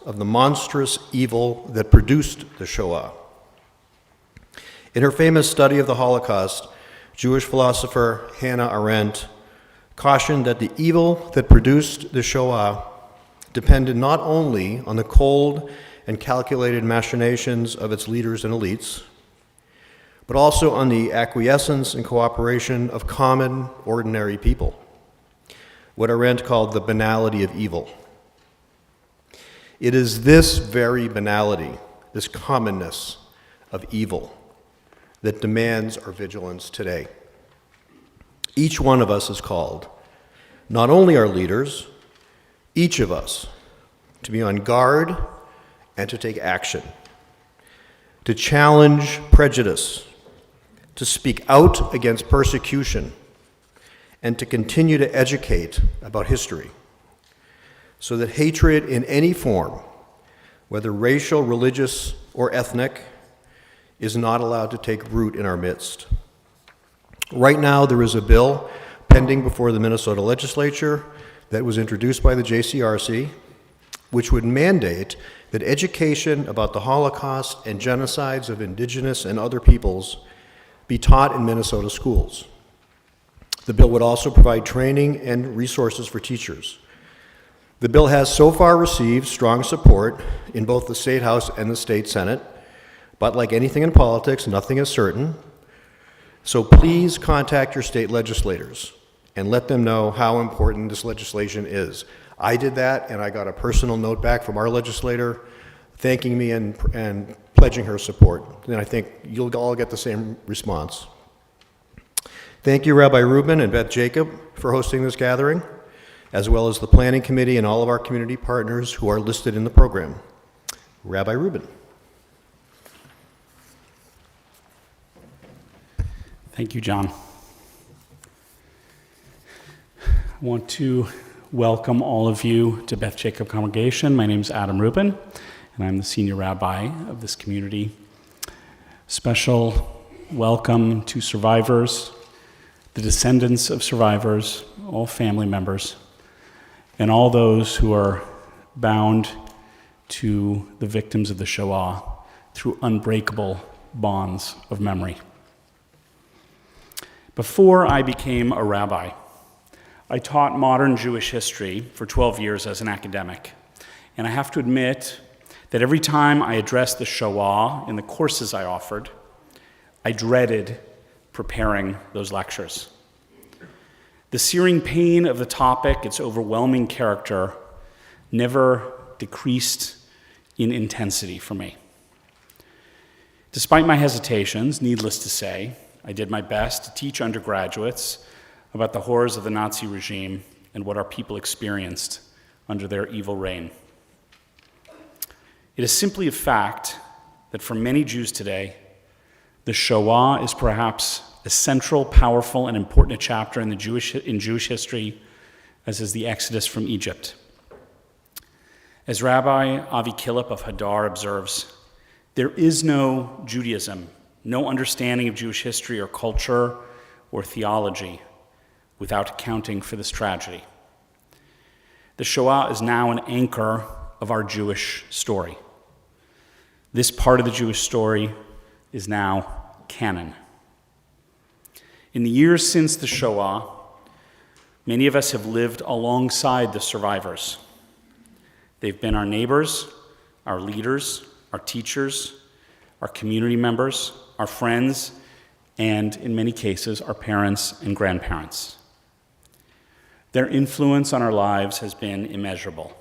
of the monstrous evil that produced the Shoah. In her famous study of the Holocaust, Jewish philosopher Hannah Arendt cautioned that the evil that produced the Shoah depended not only on the cold and calculated machinations of its leaders and elites, but also on the acquiescence and cooperation of common, ordinary people, what Arendt called the banality of evil. It is this very banality, this commonness of evil, that demands our vigilance today. Each one of us is called, not only our leaders, each of us, to be on guard and to take action, to challenge prejudice, to speak out against persecution, and to continue to educate about history, so that hatred in any form, whether racial, religious, or ethnic, is not allowed to take root in our midst. Right now, there is a bill pending before the Minnesota legislature that was introduced by the JCRC, which would mandate that education about the Holocaust and genocides of indigenous and other peoples be taught in Minnesota schools. The bill would also provide training and resources for teachers. The bill has so far received strong support in both the State House and the State Senate, but like anything in politics, nothing is certain. So please contact your state legislators and let them know how important this legislation is. I did that, and I got a personal note back from our legislator thanking me and pledging her support. And I think you'll all get the same response. Thank you, Rabbi Rubin and Beth Jacob, for hosting this gathering, as well as the planning committee and all of our community partners who are listed in the program. Rabbi Rubin. Thank you, John. I want to welcome all of you to Beth Jacob Congregation. My name is Adam Rubin, and I'm the senior rabbi of this community. Special welcome to survivors, the descendants of survivors, all family members, and all those who are bound to the victims of the Shoah through unbreakable bonds of memory. Before I became a rabbi, I taught modern Jewish history for 12 years as an academic, and I have to admit that every time I addressed the Shoah in the courses I offered, I dreaded preparing those lectures. The searing pain of the topic, its overwhelming character, never decreased in intensity for me. Despite my hesitations, needless to say, I did my best to teach undergraduates about the horrors of the Nazi regime and what our people experienced under their evil reign. It is simply a fact that for many Jews today, the Shoah is perhaps a central, powerful, and important chapter in Jewish history, as is the Exodus from Egypt. As Rabbi Avi Killip of Hadar observes, there is no Judaism, no understanding of Jewish history or culture or theology without accounting for this tragedy. The Shoah is now an anchor of our Jewish story. This part of the Jewish story is now canon. In the years since the Shoah, many of us have lived alongside the survivors. They've been our neighbors, our leaders, our teachers, our community members, our friends, and in many cases, our parents and grandparents. Their influence on our lives has been immeasurable.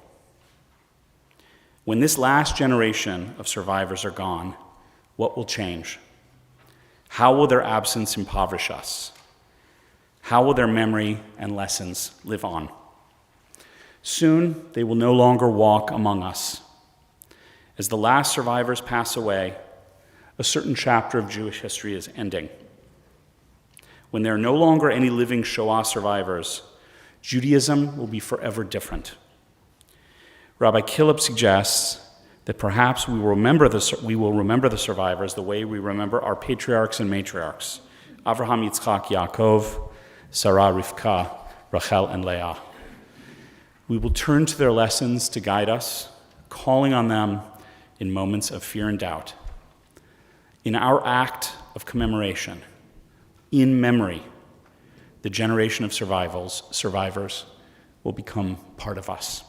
When this last generation of survivors are gone, what will change? How will their absence impoverish us? How will their memory and lessons live on? Soon, they will no longer walk among us. As the last survivors pass away, a certain chapter of Jewish history is ending. When there are no longer any living Shoah survivors, Judaism will be forever different. Rabbi Killip suggests that perhaps we will remember the survivors the way we remember our patriarchs and matriarchs, Avraham, Yitzchak, Yaakov, Sarah, Rivka, Rachel, and Leah. We will turn to their lessons to guide us, calling on them in moments of fear and doubt. In our act of commemoration, in memory, the generation of survivors will become part of us.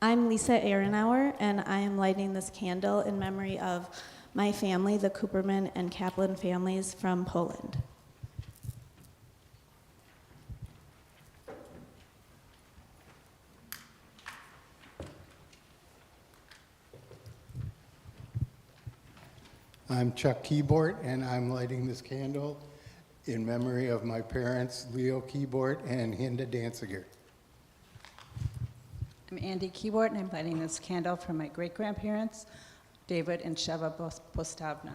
I'm Lisa Ehrenauer, and I am lighting this candle in memory of my family, the Cooperman and Kaplan families from Poland. I'm Chuck Keyboard, and I'm lighting this candle in memory of my parents, Leo Keyboard and Hinda Danziger. I'm Andy Keyboard, and I'm lighting this candle for my great-grandparents, David and Sheva Postavna.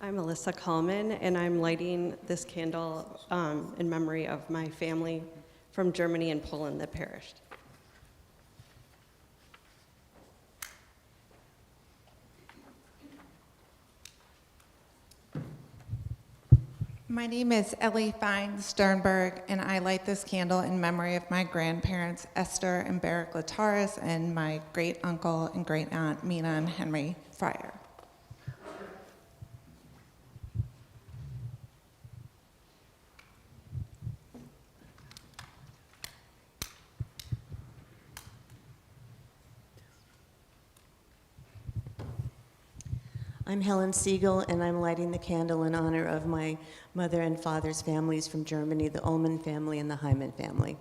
I'm Alyssa Kallman, and I'm lighting this candle in memory of my family from Germany and Poland that perished. My name is Ellie Fine Sternberg, and I light this candle in memory of my grandparents, Esther and Barak Lataris, and my great-uncle and great-aunt, Mina and Henry Fryer. I'm Helen Siegel, and I'm lighting the candle in honor of my mother and father's families from Germany, the Ullman family and the Hyman family.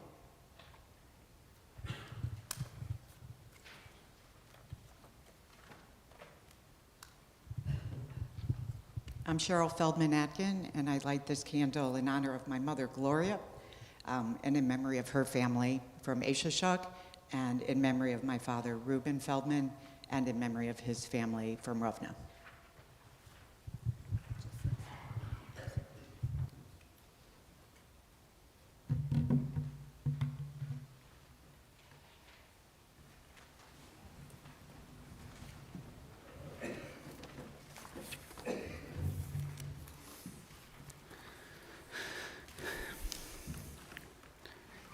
I'm Cheryl Feldman-Atkin, and I light this candle in honor of my mother, Gloria, and in memory of her family from Ashashuk, and in memory of my father, Reuben Feldman, and in memory of his family from Rovna.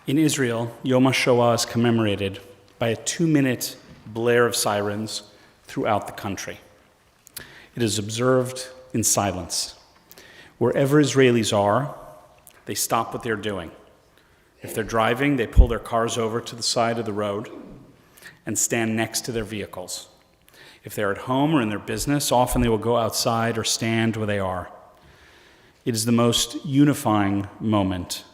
In Israel, Yom Hashoah is commemorated by a 2-minute blare of sirens throughout the country. It is observed in silence. Wherever Israelis are, they stop what they're doing. If they're driving, they pull their cars over to the side of the road and stand next to their vehicles. If they're at home or in their business, often they will go outside or stand where they are. It is the most unifying moment.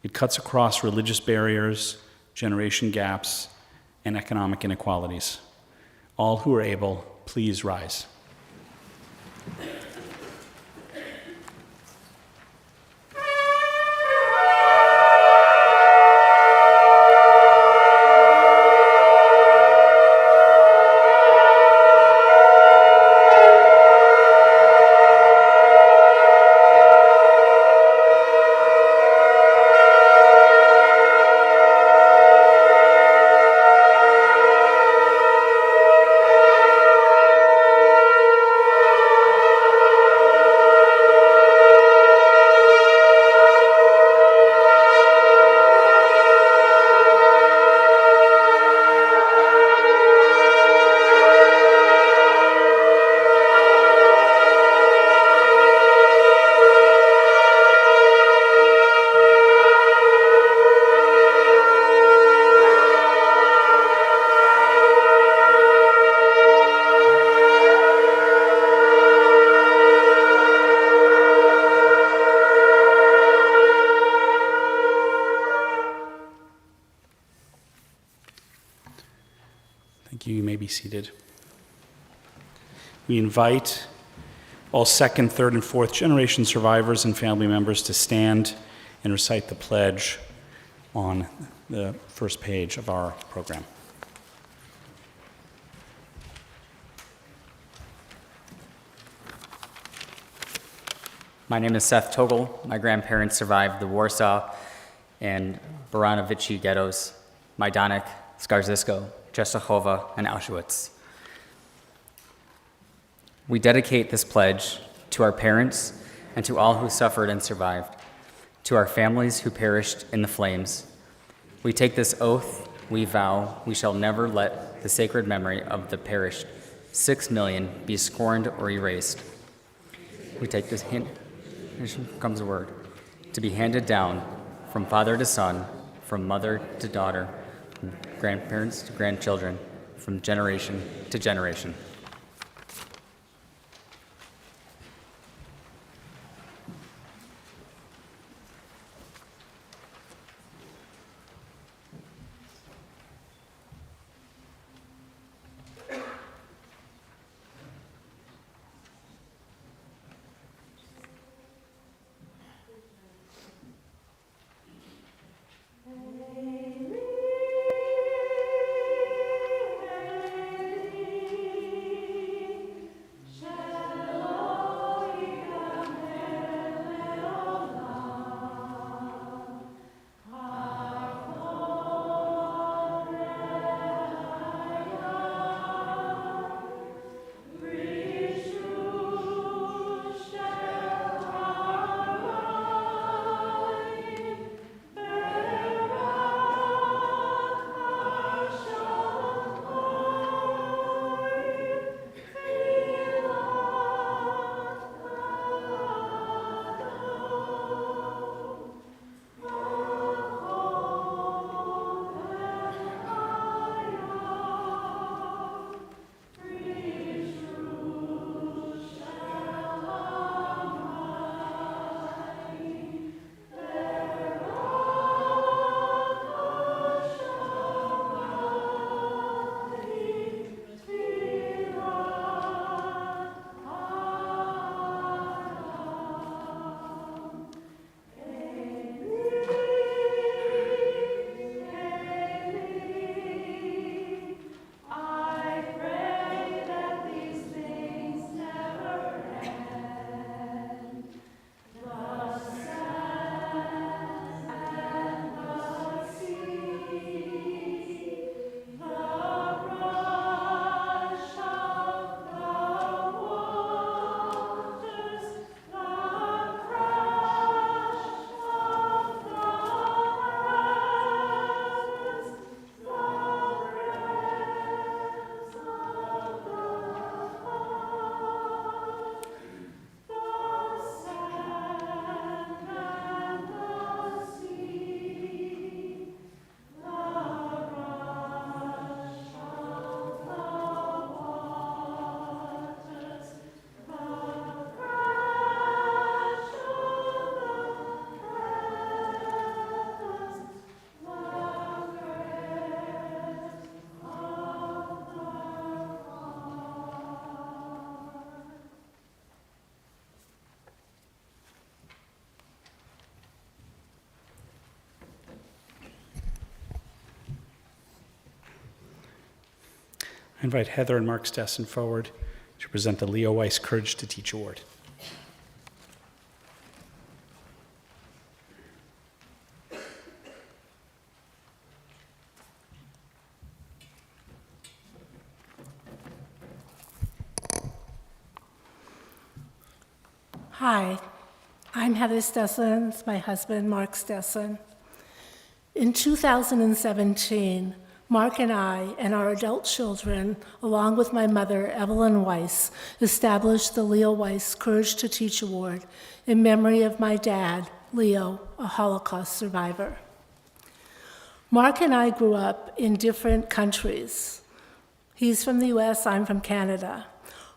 It cuts across religious barriers, generation gaps, and economic inequalities. All who are able, please rise. seated. We invite all second, third, and fourth generation survivors and family members to stand and recite the pledge on the first page of our program. My name is Seth Togel. My grandparents survived the Warsaw and Baranovichi ghettos, Majdanek, Skarżysko, Częstochowa, and Auschwitz. We dedicate this pledge to our parents and to all who suffered and survived, to our families who perished in the flames. We take this oath, we vow we shall never let the sacred memory of the perished 6 million be scorned or erased. We take this here comes a word, to be handed down from father to son, from mother to daughter, from grandparents to grandchildren, from generation to generation. I invite Heather and Mark Stessen forward to present the Leo Weiss Courage to Teach Award. Hi, I'm Heather Stessen. It's my husband, Mark Stessen. In 2017, Mark and I and our adult children, along with my mother, Evelyn Weiss, established the Leo Weiss Courage to Teach Award in memory of my dad, Leo, a Holocaust survivor. Mark and I grew up in different countries. He's from the US, I'm from Canada.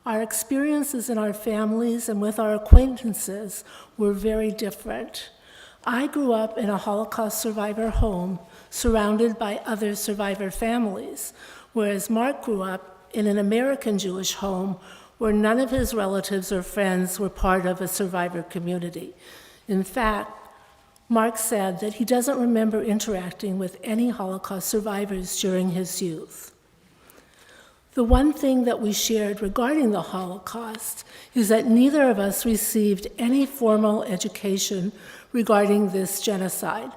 Our experiences in our families and with our acquaintances were very different. I grew up in a Holocaust survivor home surrounded by other survivor families, whereas Mark grew up in an American Jewish home where none of his relatives or friends were part of a survivor community. In fact, Mark said that he doesn't remember interacting with any Holocaust survivors during his youth. The one thing that we shared regarding the Holocaust is that neither of us received any formal education regarding this genocide.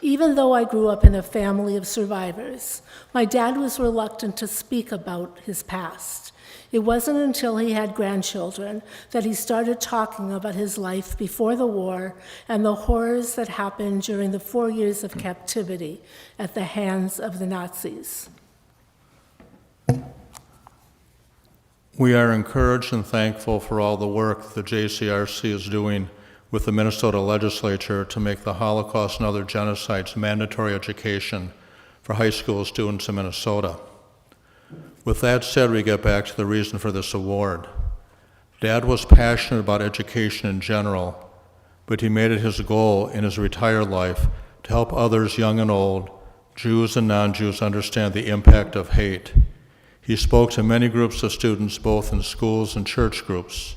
Even though I grew up in a family of survivors, my dad was reluctant to speak about his past. It wasn't until he had grandchildren that he started talking about his life before the war and the horrors that happened during the 4 years of captivity at the hands of the Nazis. We are encouraged and thankful for all the work the JCRC is doing with the Minnesota legislature to make the Holocaust and other genocides mandatory education for high school students in Minnesota. With that said, we get back to the reason for this award. Dad was passionate about education in general, but he made it his goal in his retired life to help others, young and old, Jews and non-Jews, understand the impact of hate. He spoke to many groups of students, both in schools and church groups.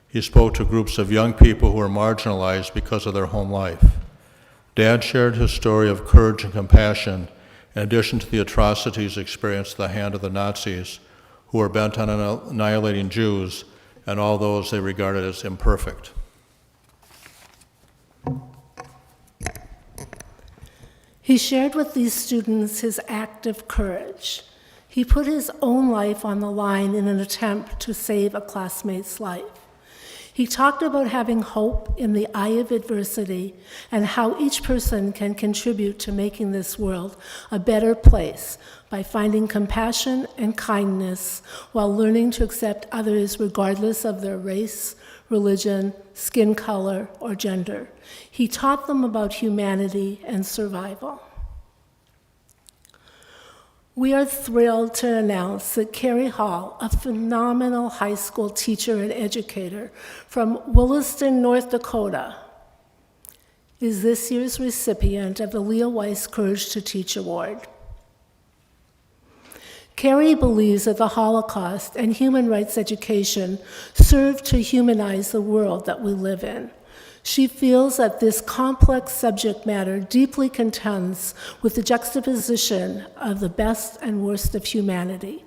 He spoke to groups of young people who were marginalized because of their home life. Dad shared his story of courage and compassion, in addition to the atrocities experienced at the hand of the Nazis, who were bent on annihilating Jews and all those they regarded as imperfect. He shared with these students his act of courage. He put his own life on the line in an attempt to save a classmate's life. He talked about having hope in the eye of adversity and how each person can contribute to making this world a better place by finding compassion and kindness while learning to accept others regardless of their race, religion, skin color, or gender. He taught them about humanity and survival. We are thrilled to announce that Carrie Hall, a phenomenal high school teacher and educator from Williston, North Dakota, is this year's recipient of the Weiss Courage to Teach Award. Carrie believes that the Holocaust and human rights education serve to humanize the world that we live in. She feels that this complex subject matter deeply contends with the juxtaposition of the best and worst of humanity.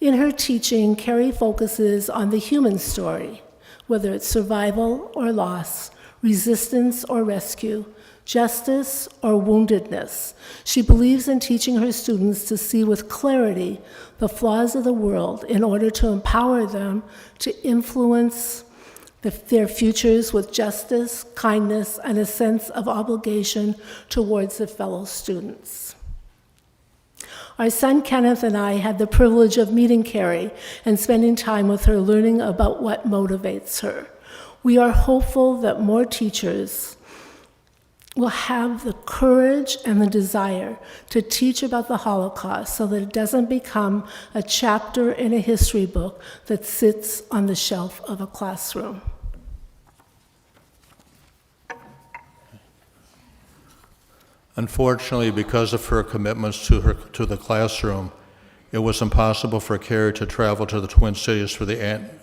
In her teaching, Carrie focuses on the human story, whether it's survival or loss, resistance or rescue, justice or woundedness. She believes in teaching her students to see with clarity the flaws of the world in order to empower them to influence their futures with justice, kindness, and a sense of obligation towards their fellow students. Our son Kenneth and I had the privilege of meeting Carrie and spending time with her learning about what motivates her. We are hopeful that more teachers will have the courage and the desire to teach about the Holocaust so that it doesn't become a chapter in a history book that sits on the shelf of a classroom. Unfortunately, because of her commitments to the classroom, it was impossible for Carrie to travel to the Twin Cities for the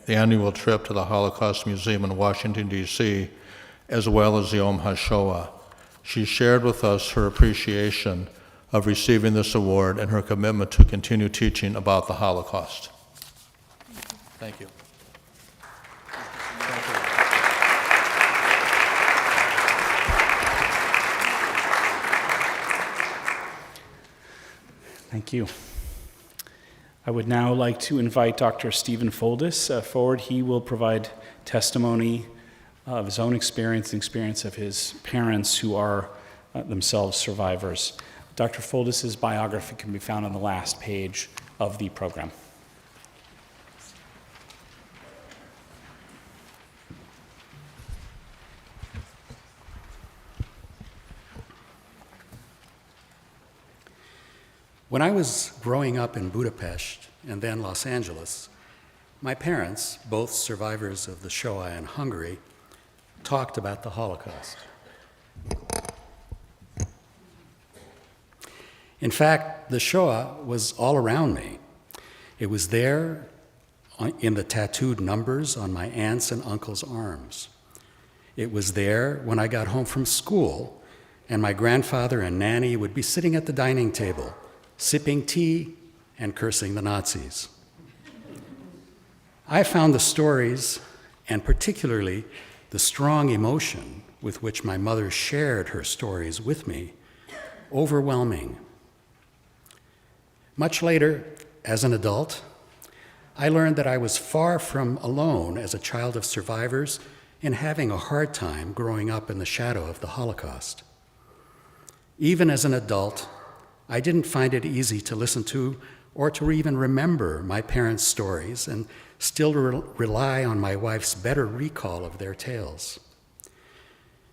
annual trip to the Holocaust Museum in Washington, D.C., as well as the Yom Hashoah. She shared with us her appreciation of receiving this award and her commitment to continue teaching about the Holocaust. Thank you. Thank you. I would now like to invite Dr. Stephen Foldis forward. He will provide testimony of his own experience and experience of his parents who are themselves survivors. Dr. Foldis' biography can be found on the last page of the program. When I was growing up in Budapest and then Los Angeles, my parents, both survivors of the Shoah and Hungary, talked about the Holocaust. In fact, the Shoah was all around me. It was there in the tattooed numbers on my aunts and uncles' arms. It was there when I got home from school and my grandfather and nanny would be sitting at the dining table, sipping tea and cursing the Nazis. I found the stories, and particularly the strong emotion with which my mother shared her stories with me, overwhelming. Much later, as an adult, I learned that I was far from alone as a child of survivors in having a hard time growing up in the shadow of the Holocaust. Even as an adult, I didn't find it easy to listen to or to even remember my parents' stories and still rely on my wife's better recall of their tales.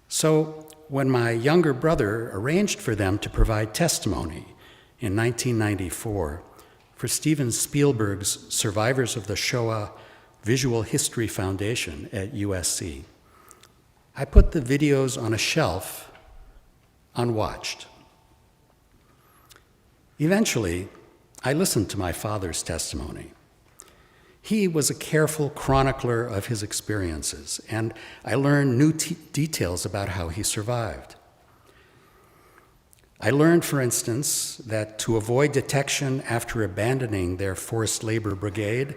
So when my younger brother arranged for them to provide testimony in 1994 for Steven Spielberg's Survivors of the Shoah Visual History Foundation at USC, I put the videos on a shelf unwatched. Eventually, I listened to my father's testimony. He was a careful chronicler of his experiences, and I learned new details about how he survived. I learned, for instance, that to avoid detection after abandoning their forced labor brigade,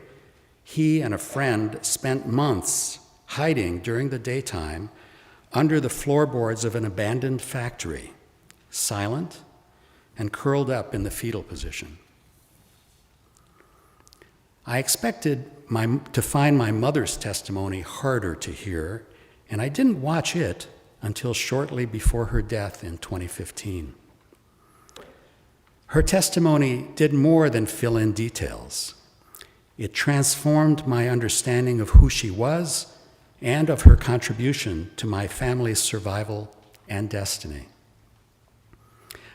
he and a friend spent months hiding during the daytime under the floorboards of an abandoned factory, silent and curled up in the fetal position. I expected to find my mother's testimony harder to hear, and I didn't watch it until shortly before her death in 2015. Her testimony did more than fill in details. It transformed my understanding of who she was and of her contribution to my family's survival and destiny.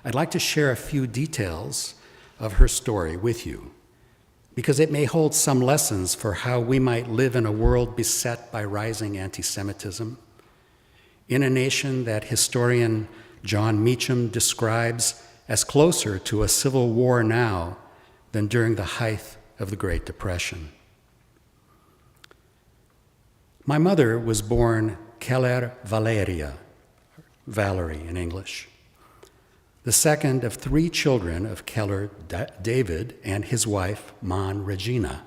I'd like to share a few details of her story with you, because it may hold some lessons for how we might live in a world beset by rising anti-Semitism, in a nation that historian John Meacham describes as closer to a civil war now than during the height of the Great Depression. My mother was born Keller Valeria, Valerie in English, the second of three children of Keller David and his wife, Man Regina.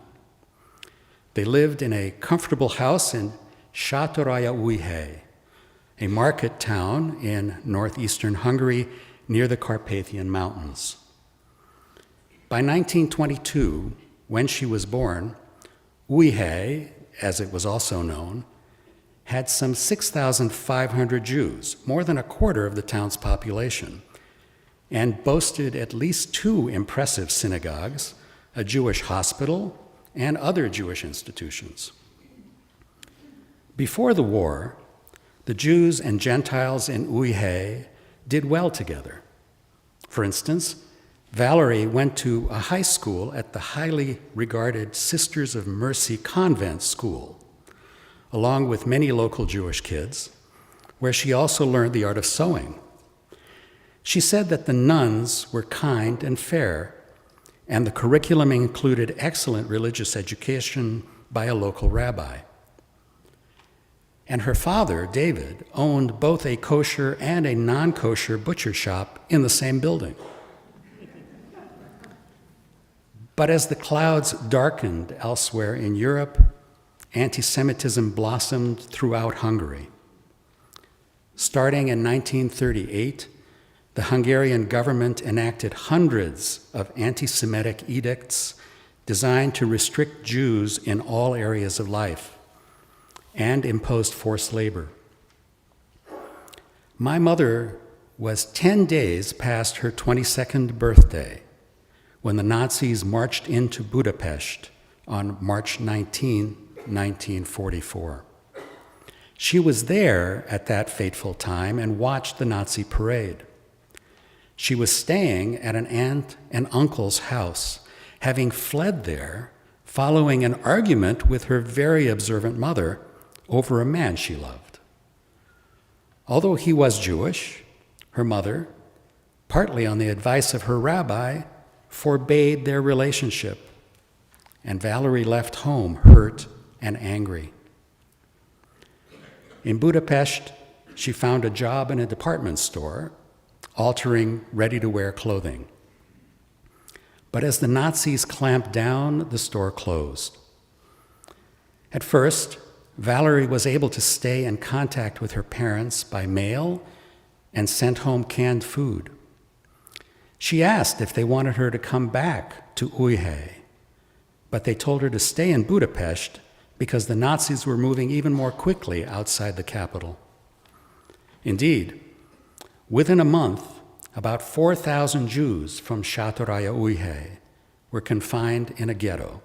They lived in a comfortable house in Sátoralja Újhely, a market town in northeastern Hungary near the Carpathian Mountains. By 1922, when she was born, Újhely, as it was also known, had some 6,500 Jews, more than a quarter of the town's population, and boasted at least two impressive synagogues, a Jewish hospital, and other Jewish institutions. Before the war, the Jews and Gentiles in Újhely did well together. For instance, Valerie went to a high school at the highly regarded Sisters of Mercy Convent School, along with many local Jewish kids, where she also learned the art of sewing. She said that the nuns were kind and fair, and the curriculum included excellent religious education by a local rabbi. And her father, David, owned both a kosher and a non-kosher butcher shop in the same building. But as the clouds darkened elsewhere in Europe, anti-Semitism blossomed throughout Hungary. Starting in 1938, the Hungarian government enacted hundreds of anti-Semitic edicts designed to restrict Jews in all areas of life and imposed forced labor. My mother was 10 days past her 22nd birthday when the Nazis marched into Budapest on March 19, 1944. She was there at that fateful time and watched the Nazi parade. She was staying at an aunt and uncle's house, having fled there following an argument with her very observant mother over a man she loved. Although he was Jewish, her mother, partly on the advice of her rabbi, forbade their relationship, and Valerie left home hurt and angry. In Budapest, she found a job in a department store, altering ready-to-wear clothing. But as the Nazis clamped down, the store closed. At first, Valerie was able to stay in contact with her parents by mail and sent home canned food. She asked if they wanted her to come back to Újhely, but they told her to stay in Budapest because the Nazis were moving even more quickly outside the capital. Indeed, within a month, about 4,000 Jews from Sátoralja Újhely were confined in a ghetto,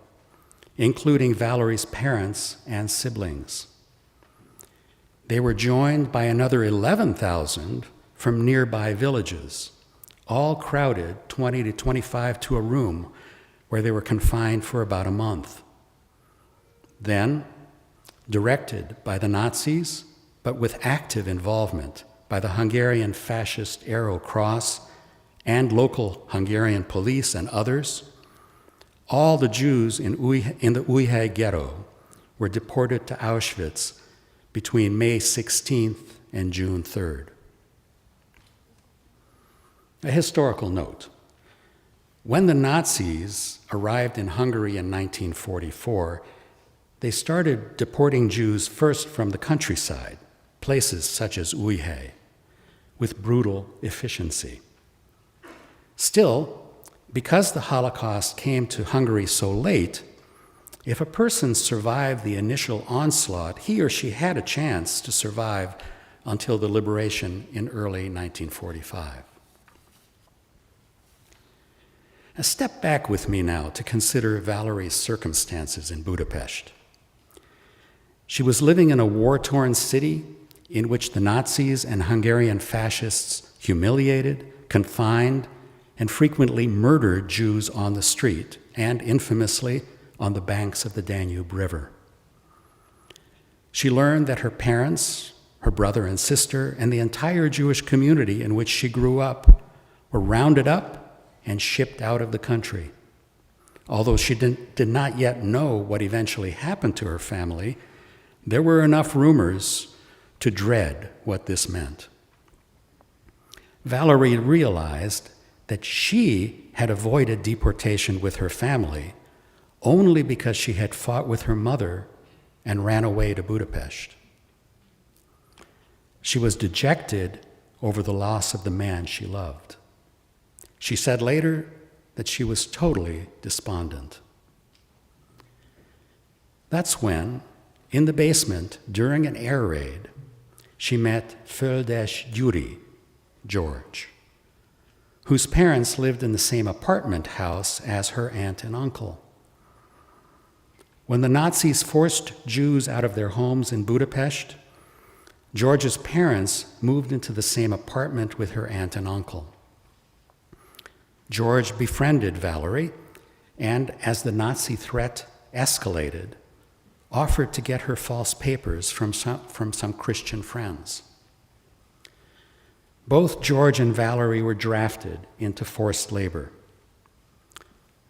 including Valerie's parents and siblings. They were joined by another 11,000 from nearby villages, all crowded 20 to 25 to a room where they were confined for about a month. Then, directed by the Nazis, but with active involvement by the Hungarian fascist Arrow Cross and local Hungarian police and others, all the Jews in the Újhely ghetto were deported to Auschwitz between May 16th and June 3rd. A historical note. When the Nazis arrived in Hungary in 1944, they started deporting Jews first from the countryside, places such as Újhely, with brutal efficiency. Still, because the Holocaust came to Hungary so late, if a person survived the initial onslaught, he or she had a chance to survive until the liberation in early 1945. Now, step back with me now to consider Valerie's circumstances in Budapest. She was living in a war-torn city in which the Nazis and Hungarian fascists humiliated, confined, and frequently murdered Jews on the street, and infamously on the banks of the Danube River. She learned that her parents, her brother and sister, and the entire Jewish community in which she grew up were rounded up and shipped out of the country. Although she did not yet know what eventually happened to her family, there were enough rumors to dread what this meant. Valerie realized that she had avoided deportation with her family only because she had fought with her mother and ran away to Budapest. She was dejected over the loss of the man she loved. She said later that she was totally despondent. That's when, in the basement during an air raid, she met Földes Gyuri, George, whose parents lived in the same apartment house as her aunt and uncle. When the Nazis forced Jews out of their homes in Budapest, George's parents moved into the same apartment with her aunt and uncle. George befriended Valerie, and as the Nazi threat escalated, offered to get her false papers from some Christian friends. Both George and Valerie were drafted into forced labor.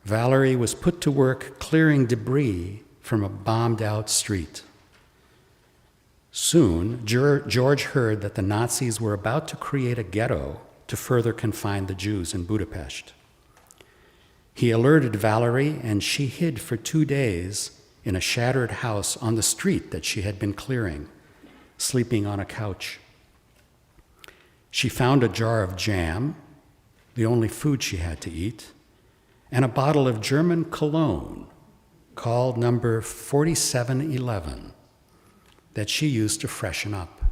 Valerie was put to work clearing debris from a bombed-out street. Soon, George heard that the Nazis were about to create a ghetto to further confine the Jews in Budapest. He alerted Valerie, and she hid for 2 days in a shattered house on the street that she had been clearing, sleeping on a couch. She found a jar of jam, the only food she had to eat, and a bottle of German cologne called number 4711 that she used to freshen up.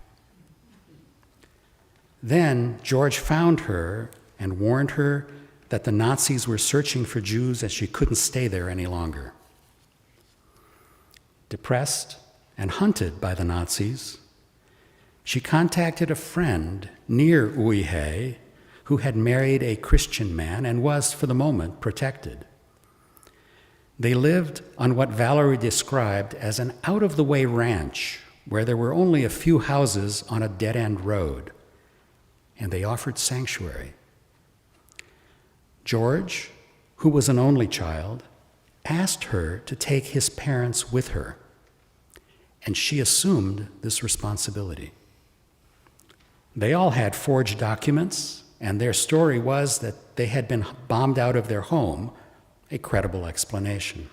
Then George found her and warned her that the Nazis were searching for Jews as she couldn't stay there any longer. Depressed and hunted by the Nazis, she contacted a friend near Újhely who had married a Christian man and was, for the moment, protected. They lived on what Valerie described as an out-of-the-way ranch where there were only a few houses on a dead-end road, and they offered sanctuary. George, who was an only child, asked her to take his parents with her, and she assumed this responsibility. They all had forged documents, and their story was that they had been bombed out of their home, a credible explanation.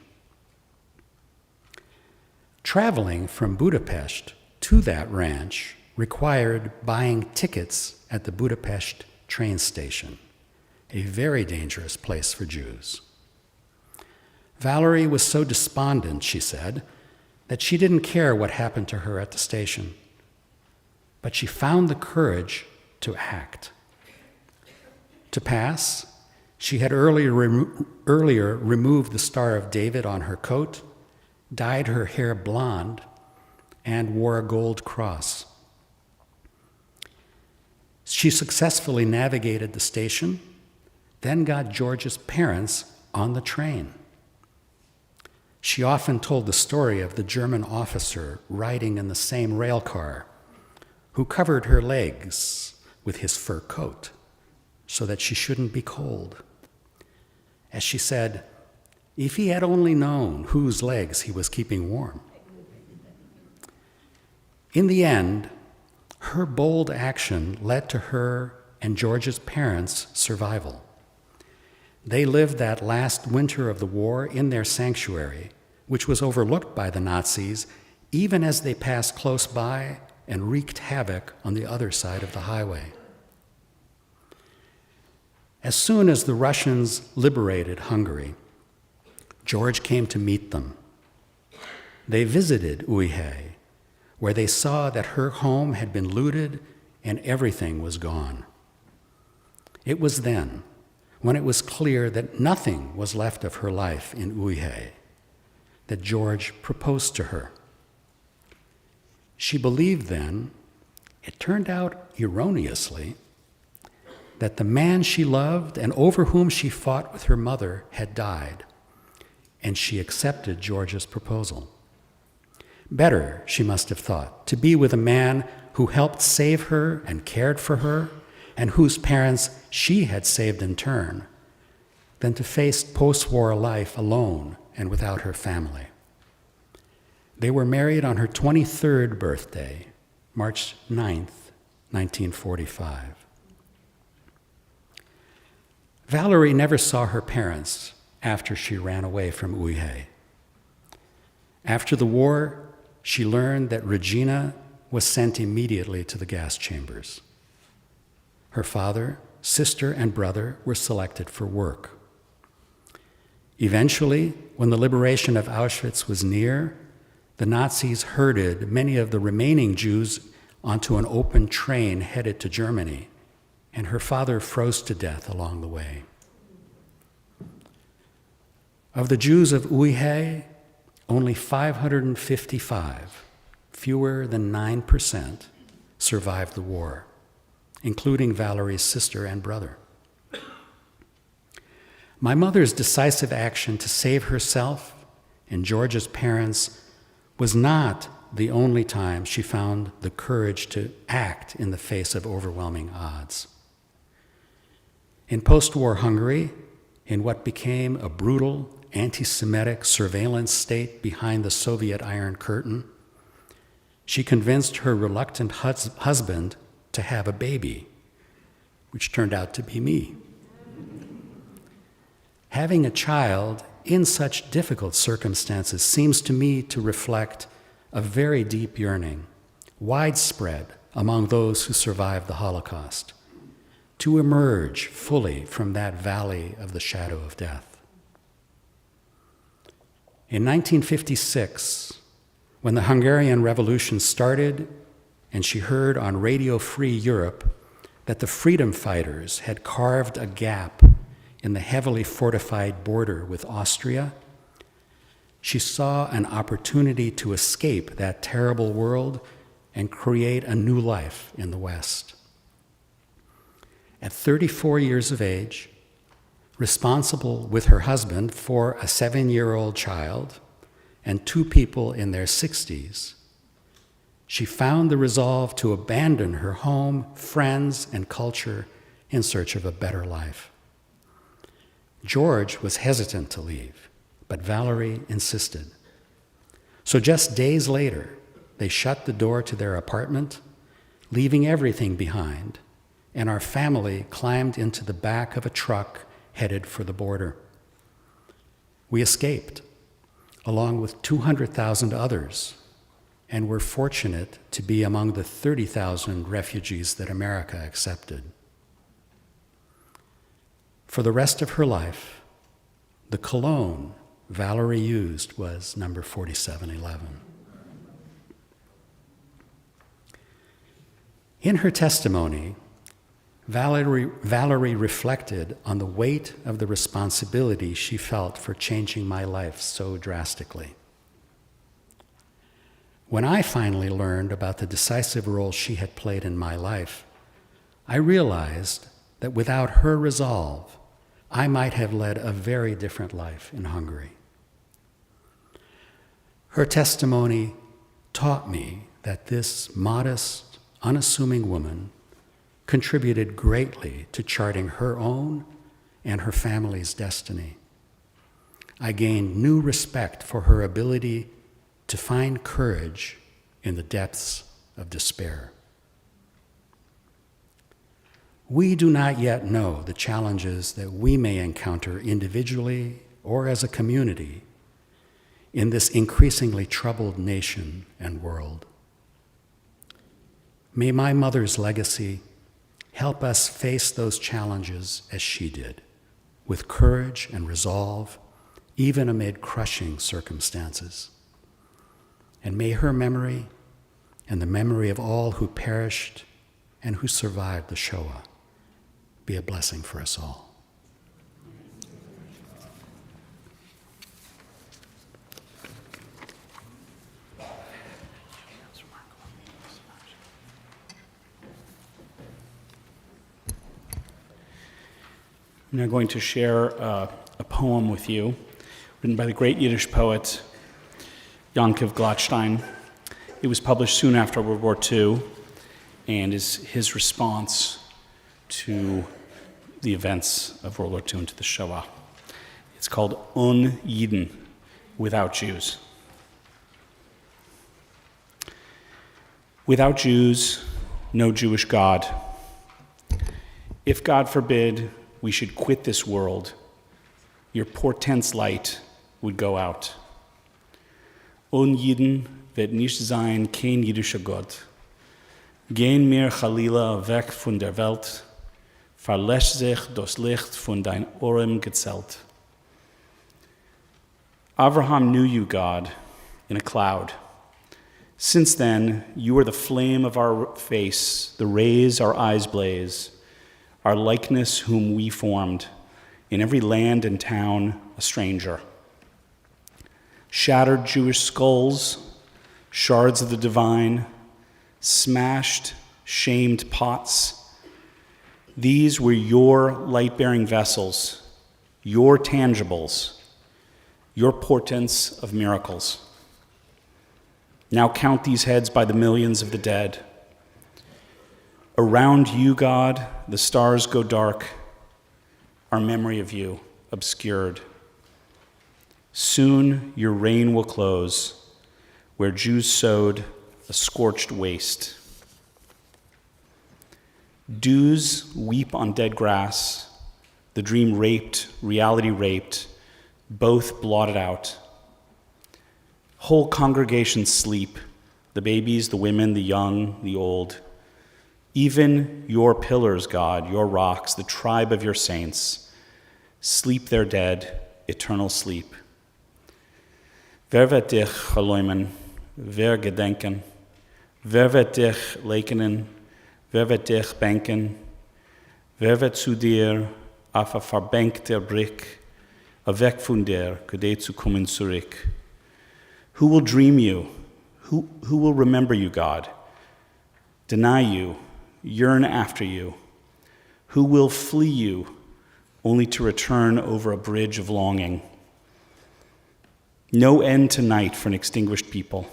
Traveling from Budapest to that ranch required buying tickets at the Budapest train station, a very dangerous place for Jews. Valerie was so despondent, she said, that she didn't care what happened to her at the station. But she found the courage to act. To pass, she had earlier removed the Star of David on her coat, dyed her hair blonde, and wore a gold cross. She successfully navigated the station, then got George's parents on the train. She often told the story of the German officer riding in the same rail car, who covered her legs with his fur coat so that she shouldn't be cold. As she said, if he had only known whose legs he was keeping warm. In the end, her bold action led to her and George's parents' survival. They lived that last winter of the war in their sanctuary, which was overlooked by the Nazis even as they passed close by and wreaked havoc on the other side of the highway. As soon as the Russians liberated Hungary, George came to meet them. They visited Újhely, where they saw that her home had been looted and everything was gone. It was then, when it was clear that nothing was left of her life in Újhely, that George proposed to her. She believed then, it turned out erroneously, that the man she loved and over whom she fought with her mother had died, and she accepted George's proposal. Better, she must have thought, to be with a man who helped save her and cared for her, and whose parents she had saved in turn, than to face post-war life alone and without her family. They were married on her 23rd birthday, March 9th, 1945. Valerie never saw her parents after she ran away from Újhely. After the war, she learned that Regina was sent immediately to the gas chambers. Her father, sister, and brother were selected for work. Eventually, when the liberation of Auschwitz was near, the Nazis herded many of the remaining Jews onto an open train headed to Germany, and her father froze to death along the way. Of the Jews of Újhely, only 555, fewer than 9%, survived the war, including Valerie's sister and brother. My mother's decisive action to save herself and George's parents was not the only time she found the courage to act in the face of overwhelming odds. In post-war Hungary, in what became a brutal anti-Semitic surveillance state behind the Soviet Iron Curtain, she convinced her reluctant husband to have a baby, which turned out to be me. Having a child in such difficult circumstances seems to me to reflect a very deep yearning, widespread among those who survived the Holocaust, to emerge fully from that valley of the shadow of death. In 1956, when the Hungarian Revolution started and she heard on Radio Free Europe that the freedom fighters had carved a gap in the heavily fortified border with Austria, she saw an opportunity to escape that terrible world and create a new life in the West. At 34 years of age, responsible with her husband for a 7-year-old child and 2 people in their 60s, she found the resolve to abandon her home, friends, and culture in search of a better life. George was hesitant to leave, but Valerie insisted. So just days later, they shut the door to their apartment, leaving everything behind, and our family climbed into the back of a truck headed for the border. We escaped, along with 200,000 others, and were fortunate to be among the 30,000 refugees that America accepted. For the rest of her life, the cologne Valerie used was number 4711. In her testimony, Valerie reflected on the weight of the responsibility she felt for changing my life so drastically. When I finally learned about the decisive role she had played in my life, I realized that without her resolve, I might have led a very different life in Hungary. Her testimony taught me that this modest, unassuming woman contributed greatly to charting her own and her family's destiny. I gained new respect for her ability to find courage in the depths of despair. We do not yet know the challenges that we may encounter individually or as a community in this increasingly troubled nation and world. May my mother's legacy help us face those challenges as she did, with courage and resolve, even amid crushing circumstances. And may her memory and the memory of all who perished and who survived the Shoah be a blessing for us all. I'm now going to share a poem with you, written by the great Yiddish poet Yankov Gladstein. It was published soon after World War II and is his response to the events of World War II and to the Shoah. It's called Un Yidden, Without Jews. Without Jews, no Jewish God. If, God forbid, we should quit this world, your portent's light would go out. Un Yidden wird nicht sein kein jüdischer Gott. Gehen mir Chalila weg von der Welt, verlässt sich das Licht von dein Ohren gezelt. Abraham knew you, God, in a cloud. Since then, you are the flame of our face, the rays our eyes blaze, our likeness whom we formed, in every land and town a stranger. Shattered Jewish skulls, shards of the divine, smashed, shamed pots, these were your light-bearing vessels, your tangibles, your portents of miracles. Now count these heads by the millions of the dead. Around you, God, the stars go dark, our memory of you obscured. Soon your reign will close, where Jews sowed a scorched waste. Dews weep on dead grass, the dream raped, reality raped, both blotted out. Whole congregations sleep, the babies, the women, the young, the old. Even your pillars, God, your rocks, the tribe of your saints, sleep their dead, eternal sleep. Wer wird dich verleumden, wer gedenken? Wer wird dich lekenen, wer wird dich bänken? Wer wird zu dir auf ein verbänkter Brick, weg von dir, gedeht zu kommen zurück? Who will dream you? Who will remember you, God? Deny you, yearn after you? Who will flee you, only to return over a bridge of longing? No end tonight for an extinguished people.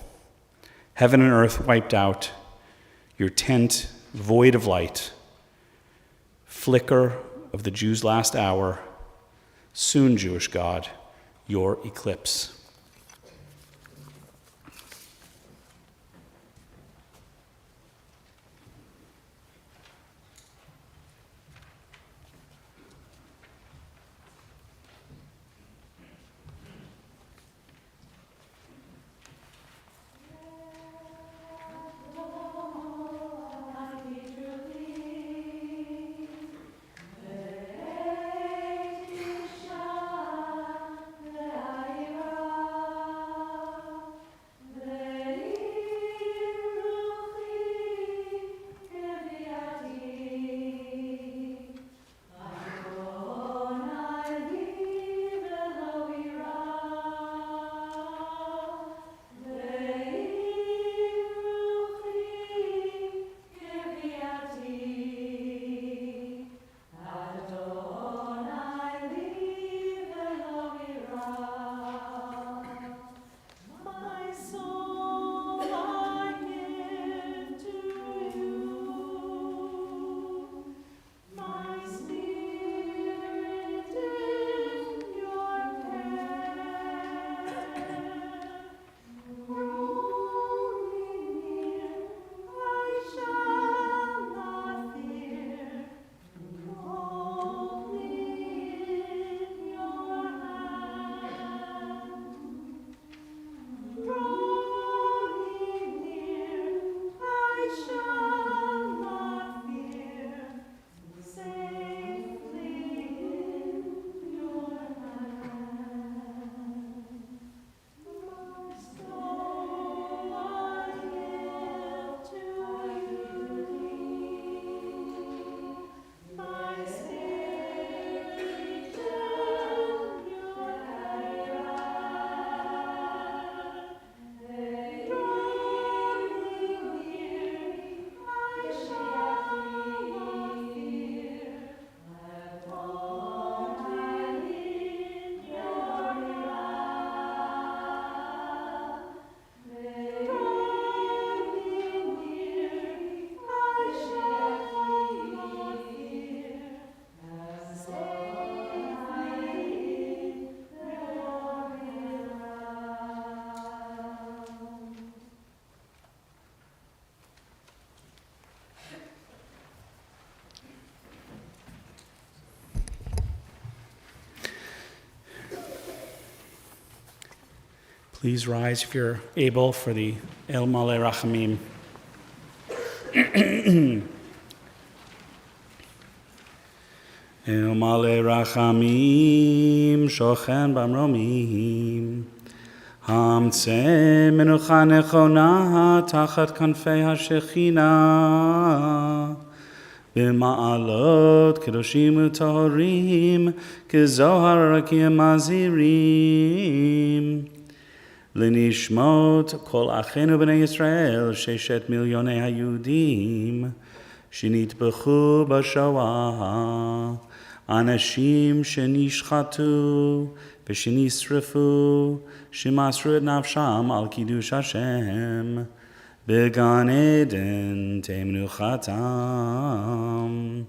Heaven and earth wiped out, your tent void of light. Flicker of the Jews' last hour. Soon, Jewish God, your eclipse. Please rise if you're able for the El Maleh Rachamim. El Maleh Rachamim, Shochen Bamromim, Hamtzeh Menucha Nechona Tachat Kanfei HaShechina, B'ma'alot Kedoshim U'Tahorim, Kezohar Rakim Mazirim, L'nishmot kol achenu b'nei Yisrael, sheshet milyonei hayudim, shenitbechu b'shoah, anashim shenishchatu, v'shenisrefu, shemasru et nafsham al kiddush Hashem, b'gan eden te'menuchatam.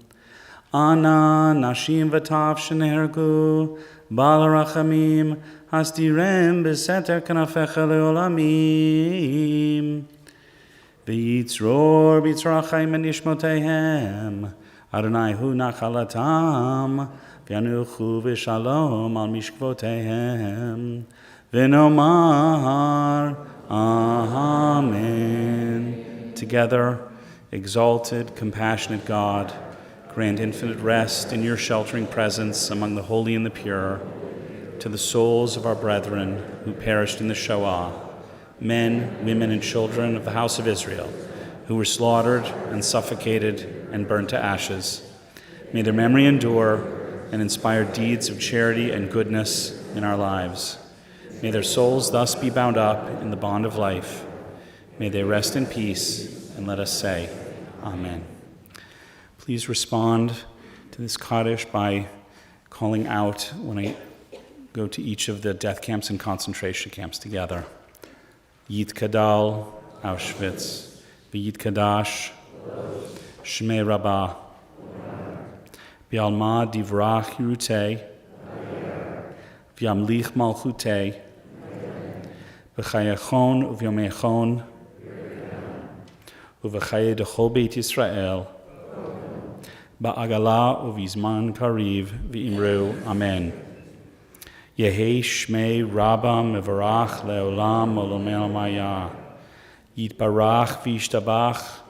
Ana nashim v'tav shenehergu, Bal Rachamim, Hastirem beseter kanafecha leolamim. V'yitzror b'yitzrachayim and nishmotehem. Adonai hu nachalatam. V'yanuchu v'shalom al mishkvotehem. V'nomar Amen. Together, exalted, compassionate God, grant infinite rest in your sheltering presence among the holy and the pure, to the souls of our brethren who perished in the Shoah, men, women, and children of the house of Israel, who were slaughtered and suffocated and burned to ashes. May their memory endure and inspire deeds of charity and goodness in our lives. May their souls thus be bound up in the bond of life. May they rest in peace, and let us say, Amen. Please respond to this Kaddish by calling out when I go to each of the death camps and concentration camps together. Yitkadal, Auschwitz. V'yitkadash, Shmei Rabbah. B'alma divrach Yirutei. v'yamlich malchutei, v'chayachon uvyomechon, uv'chaye dechol beit Yisrael, ba'agala uvizman kariv v'imru, amen. Yehi shmei rabba mevarach leolam olomel maya, yitbarach v'yishtabach,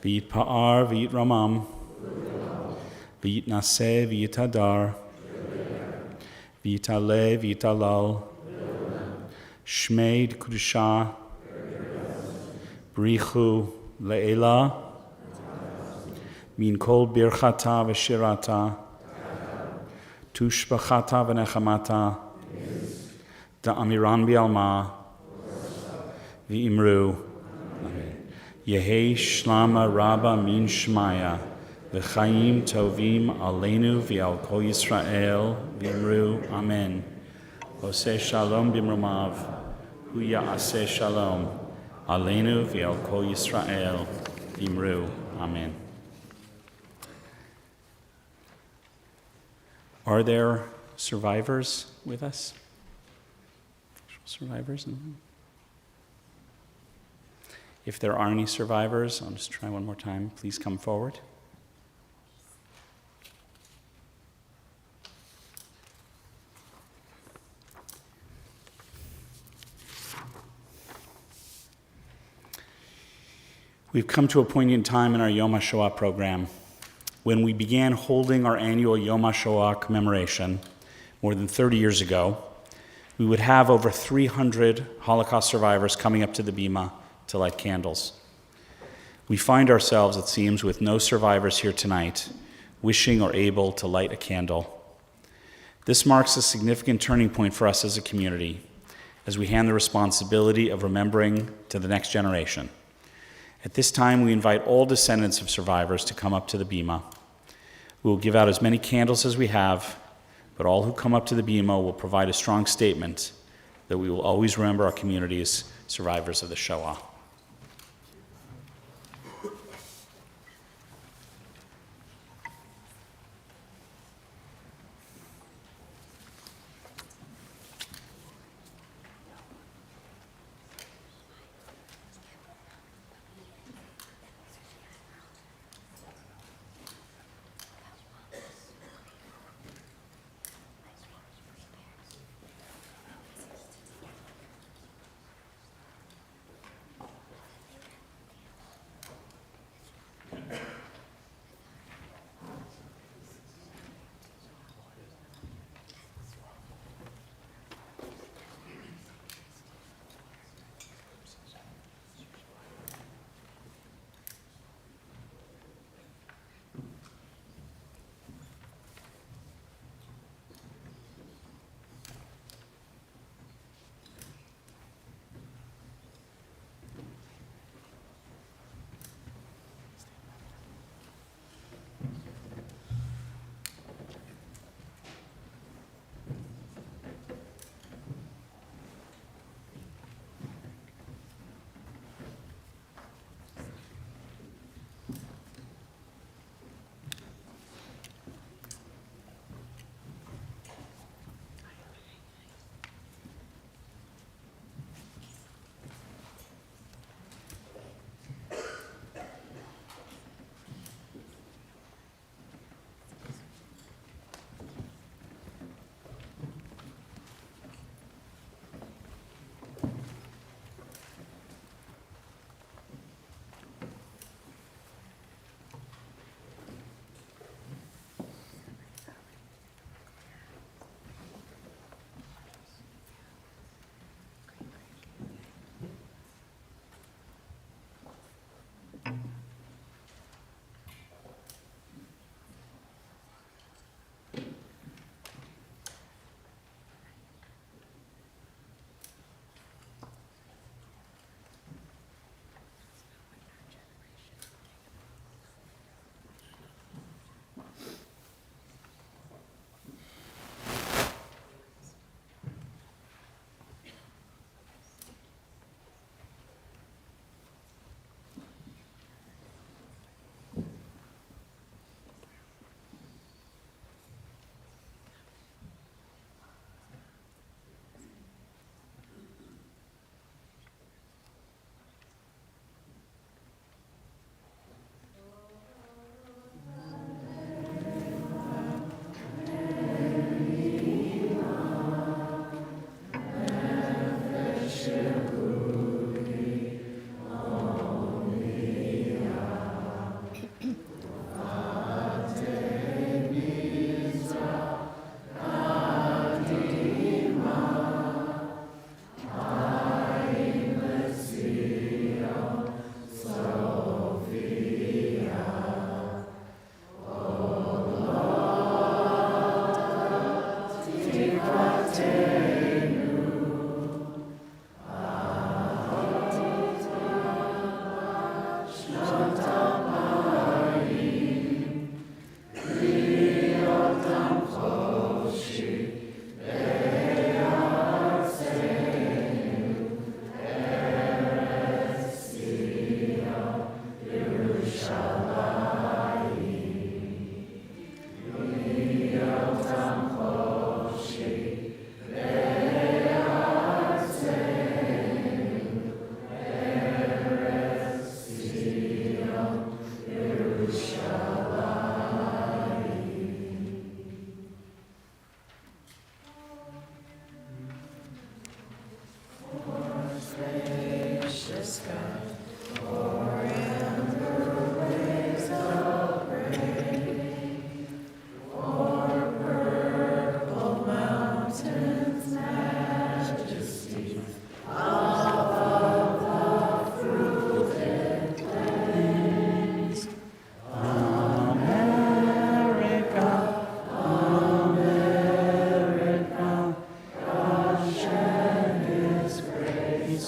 v'yitpa'ar v'yitramam, v'yitnaseh v'yitadar, v'yitale v'yitalal, shmei kudusha, brichu le'ela, min kol birchata v'shirata, tushbachata v'nechamata, da'amiran bi'alma, v'imru, Yehi shlama rabba min shmaya, v'chaim tovim aleinu v'al kol Yisrael, v'imru, amen. Oseh shalom b'imrumav, hu ya'aseh shalom, aleinu v'al kol Yisrael, v'imru, amen. Are there survivors with us? Survivors? If there are any survivors, I'll just try one more time. Please come forward. We've come to a poignant time in our Yom Hashoah program. When we began holding our annual Yom Hashoah commemoration more than 30 years ago, we would have over 300 Holocaust survivors coming up to the bima to light candles. We find ourselves, it seems, with no survivors here tonight, wishing or able to light a candle. This marks a significant turning point for us as a community, as we hand the responsibility of remembering to the next generation. At this time, we invite all descendants of survivors to come up to the bima. We will give out as many candles as we have, but all who come up to the bima will provide a strong statement that we will always remember our community as survivors of the Shoah.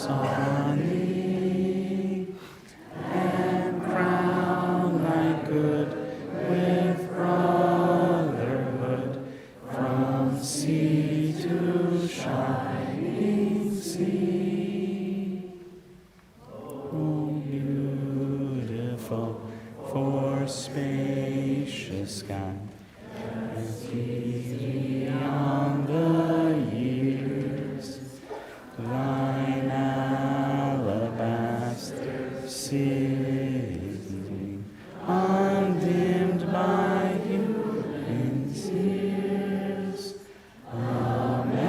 on thee, and crown thy good with brotherhood from sea to shining sea. Oh, beautiful for spacious sky, as beyond the years, thine alabaster city, undimmed by human tears. America,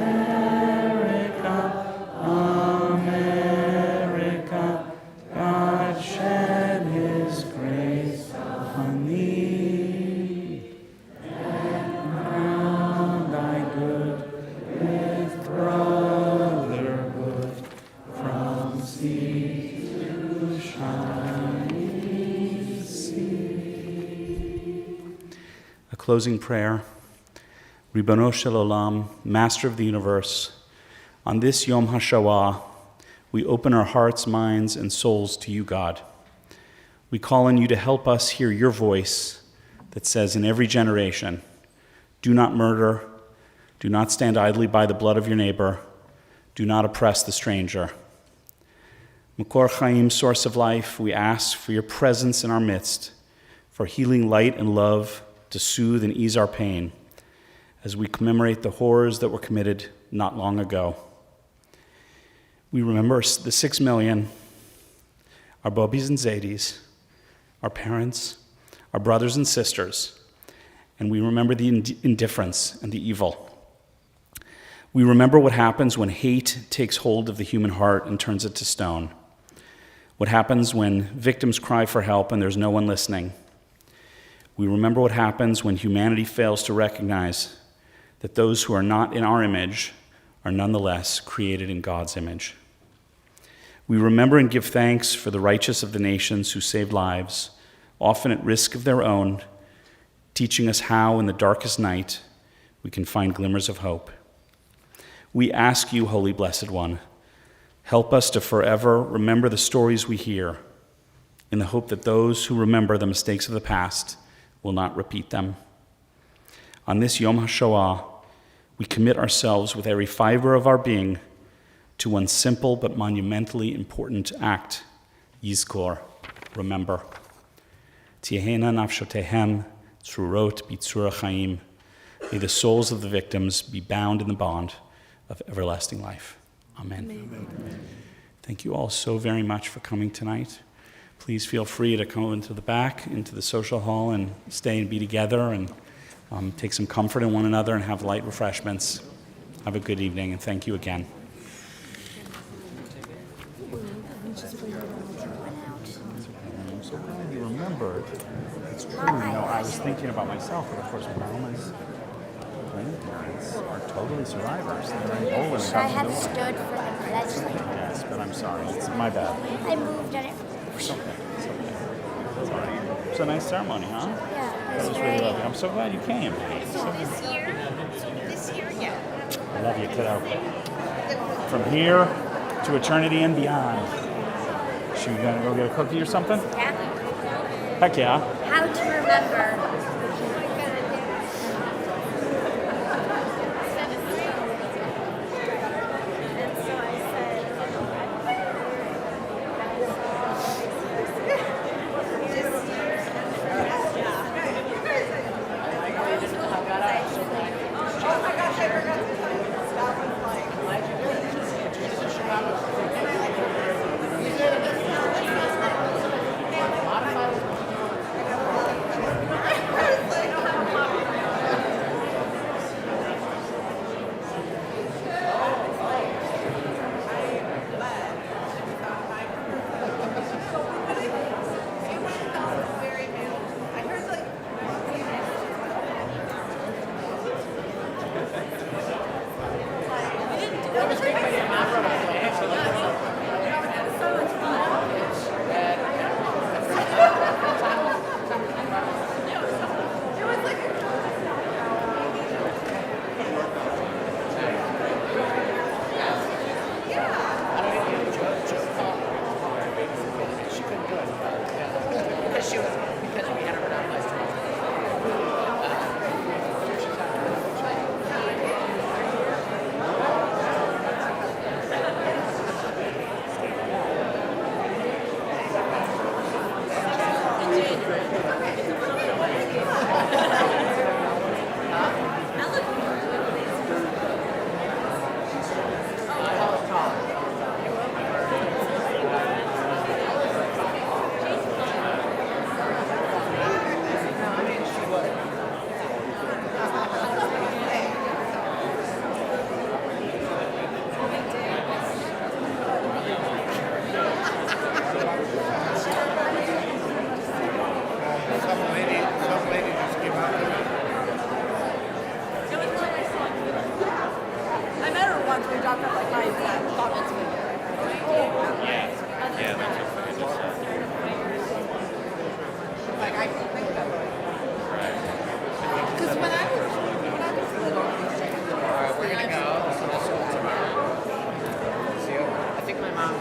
America, God shed his grace on thee, and crown thy good with brotherhood from sea to shining sea. A closing prayer. Ribono Shel Olam, Master of the Universe, on this Yom HaShoah, we open our hearts, minds, and souls to you, God. We call on you to help us hear your voice that says in every generation, do not murder, do not stand idly by the blood of your neighbor, do not oppress the stranger. Makor Chaim, source of life, we ask for your presence in our midst, for healing light and love to soothe and ease our pain, as we commemorate the horrors that were committed not long ago. We remember the 6 million, our Bobbies and Zadis, our parents, our brothers and sisters, and we remember the indifference and the evil. We remember what happens when hate takes hold of the human heart and turns it to stone. What happens when victims cry for help and there's no one listening. We remember what happens when humanity fails to recognize that those who are not in our image are nonetheless created in God's image. We remember and give thanks for the righteous of the nations who saved lives, often at risk of their own, teaching us how in the darkest night we can find glimmers of hope. We ask you, Holy Blessed One, help us to forever remember the stories we hear, in the hope that those who remember the mistakes of the past will not repeat them. On this Yom HaShoah, we commit ourselves with every fiber of our being to one simple but monumentally important act, Yizkor, remember. Tiehena nafshotehem tzurot bitzura chaim. May the souls of the victims be bound in the bond of everlasting life. Amen. Amen. Thank you all so very much for coming tonight. Please feel free to come into the back, into the social hall, and stay and be together and take some comfort in one another and have light refreshments. Have a good evening, and thank you again. I'm so glad you remembered. It's true, I was thinking about myself, but of course, Mama's grandparents are totally survivors. They're in Poland. I have stood for the pledge. Yes, but I'm sorry. It's my bad. I moved on it. It's okay. It's all right. It's a nice ceremony, huh? Yeah, That was really lovely. I'm so glad you came. So this year, yeah. I love you, kiddo. From here to eternity and beyond. Should we gonna go get a cookie or something? Yeah. Heck yeah. How to remember.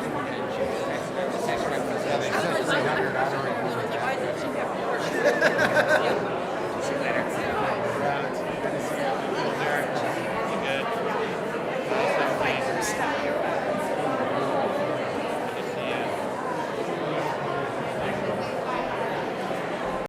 It's extra for 700.